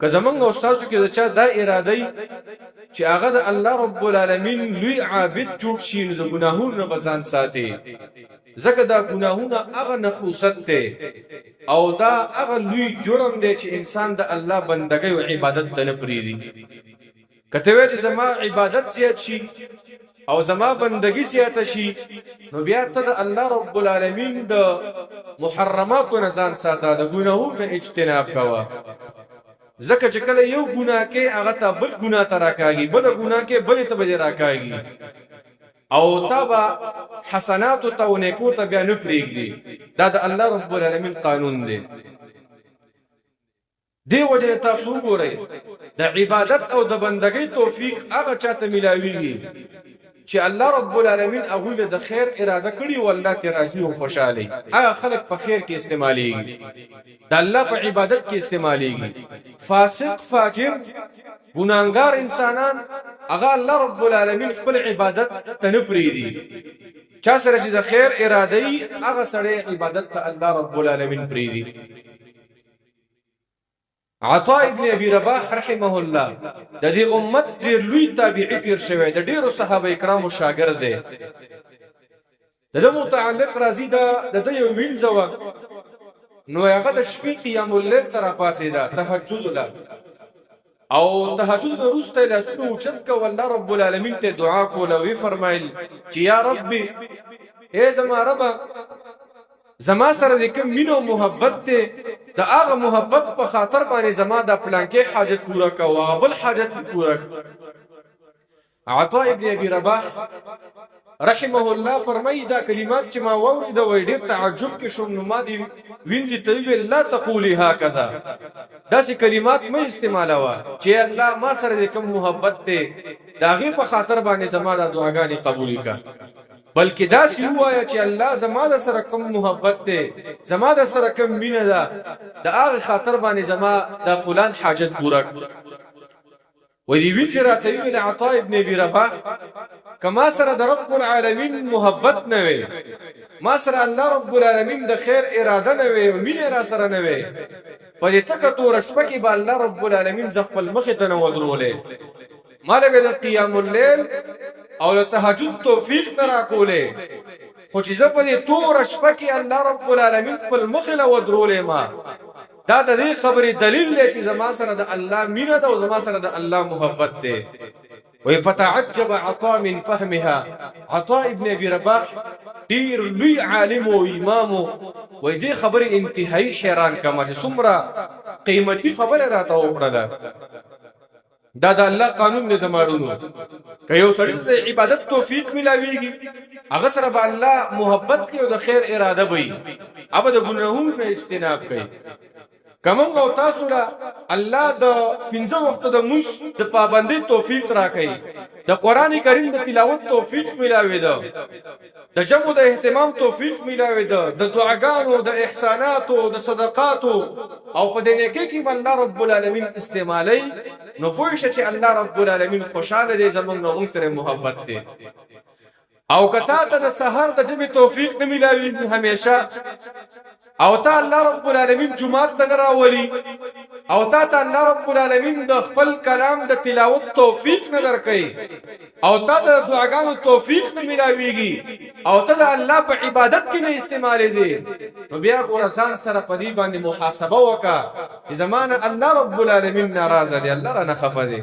که زمونږ استادو کې د چا دا اراده چې هغه د الله رب العالمین لوی عابد جوړ شي نو د ګناهونو به ځان ساتي، ځکه دا ګناهونه هغه نحوست دی او دا هغه لوی جرم دی چې انسان د الله بندګۍ او عبادت ته نه پرېږدي. که ته وایې چې زما عبادت زیات شي او زما بندګي زیاته شي نو بیا ته د الله رب العالمین د محرماتو نه ځان ساته، د ګناهونو نه اجتناب کوه. ځکه چې کله یو ګناه کې هغه ته بل ګناه ته راکاږي، بله ګناه کې بلې ته به راکاږي او تا به حسناتو ته او نیکو ته بیا نه پرېږدي. دا د الله رب العالمین قانون دی. دې وجه تاسو وګورئ د عبادت او د بندګۍ توفیق هغه چاته ملاویږي چې الله رب العالمین هغه له د خیر اراده کړي او الله ته راضي او خوشاله. هغه خلق په خیر کې استعماليږي، د الله په عبادت کې استعماليږي. فاسق فاجر ګناهګار انسانان هغه الله رب العالمین خپل عبادت ته نه پرېږدي. چا سره چې د خیر اراده ای هغه سره عبادت ته الله رب العالمین پرېږدي. عطاء ابن ابي رباح رحمه الله د دې امت ډېر لوی تابعی تیر شوی، د ډېرو صحابه کرامو شاګرد دی. د دې متعلق راځي د یو وینځه وه نو هغه د شپې قیام الليل ته راپاڅېده، تهجد له او تهجد نه وروسته یې لاسونه اوچت کړه، الله رب العالمین ته دعا کوله. ویې فرمایل چې یا ربي، ای زما ربه، زما سره د کوم مینه او محبت دی د هغه محبت په خاطر باندې زما د پلانکې حاجت پوره کړه او هغه بل حاجت پوره کړه. عطاء ابن ابي رباح رحمه الله فرمایي دا کلمات چې ما واورېده وای ډېر تعجب کې شوم، نو ما دې وینځې ته وویل لا تقولي هکذا، داسې کلمات مه استعمالوه چې الله ما سره د کوم محبت دی د هغې په خاطر باندې زما دا دعاګانې قبولې کړه، بلکې داسې ووایه چې الله زما د سره کوم محبت دی، زما د سره کوم مینه ده، د هغې خاطر باندې زما دا فلان حاجت پوره کړه. وی ویل چې راته ویل عطاء ابن ابي رباح که ما سره د رب العالمین محبت نه وي، ما سره الله رب العالمین د خیر اراده نه وي او مینه را سره نه وي، په دې تکه توره شپه کې به الله رب العالمین زه خپل مخې ته نه ودرولی، ما له به د قیام اللیل او د تهجد توفیق نه راکولی، خو چې زه په دې توره شپه کې الله رب العالمین خپل مخې له ودرولی ما، دا د دې خبرې دلیل دی چې زما سره د الله مینه ده او زما سره د الله محبت دی. وی فتعجب عطاء من فهمها، عطاء ابن ابي رباح ډیر لوی عالم او امام وی دې خبرې انتهایی حیران کما چې څومره قیمتي خبره راته وکړله. دا د الله قانون دی زماړونو، که یو سړي ته عبادت توفیق ملاویږي هغه سره به الله محبت کوي او د خیر اراده به وي، هغه د ګناهونو نه اجتناب کوي. که موږ او تاسو له الله د 5 وخته د لمونځ د پابندۍ توفیق راکوي، د قرآن کریم د تلاوت توفیق میلاوېده، د جمع د اهتمام توفیق میلاوېده، د دعاګانو، د احساناتو، د صدقاتو او په دې نیکۍ کې به الله رب العالمین استعمالی، نو پوه شه چې الله رب العالمین خوشحاله دی، زموږ نه موږ سره محبت دی. او که تا ته د سحر د جمع توفیق نه میلاوېږي همیشه او تا الله رب العالمین جمعات ته نه راولي او تا ته الله رب العالمین د خپل کلام د تلاوت توفیق نه درکوي او تا ته د دعاګانو توفیق نه میلاویږي او ته د الله په عبادت کې نه استعمالې دي، نو بیا ګوره ځان سره په دې باندې محاسبه وکړه چې زما نه الله رب العالمین ناراضه دی، الله رانه خفه دی.